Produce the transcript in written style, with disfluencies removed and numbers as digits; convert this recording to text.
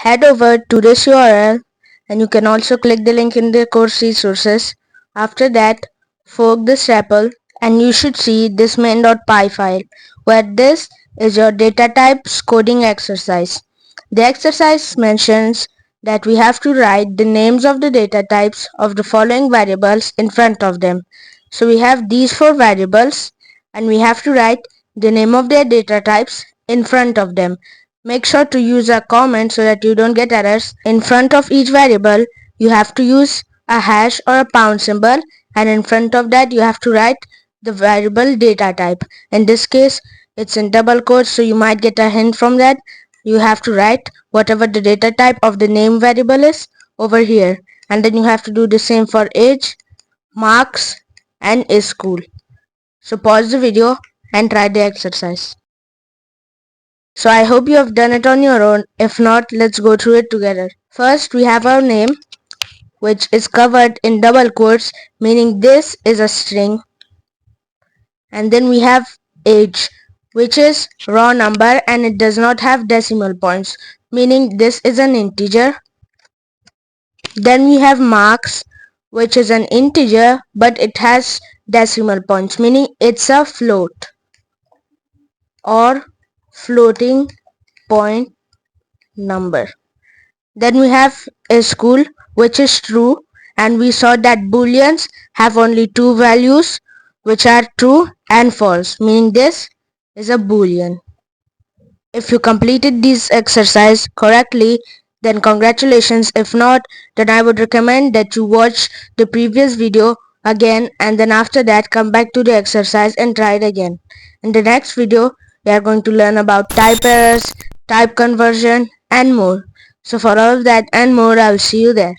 Head over to this URL and you can also click the link in the course resources. After that, fork this REPL and you should see this main.py file where this is your data types coding exercise. The exercise mentions that we have to write the names of the data types of the following variables in front of them. So we have these four variables and we have to write the name of their data types in front of them. Make sure to use a comment so that you don't get errors. In front of each variable, you have to use a hash or a pound symbol, and in front of that you have to write the variable data type. In this case, it's in double quotes, so you might get a hint from that. You have to write whatever the data type of the name variable is over here, and then you have to do the same for age, marks, and is school. So pause the video and try the exercise. So I hope you have done it on your own. If not, let's go through it together. First, we have our name, which is covered in double quotes, meaning this is a string. And then we have age, which is raw number and it does not have decimal points, meaning this is an integer. Then we have marks, which is an integer but it has decimal points, meaning it's a float or floating point number. Then we have a school, which is true, and we saw that booleans have only two values, which are true and false, meaning this is a boolean. If you completed this exercise correctly, then congratulations. If not, then I would recommend that you watch the previous video again and then after that come back to the exercise and try it again. In the next video, we are going to learn about type errors, type conversion, and more. So for all of that and more, I'll see you there.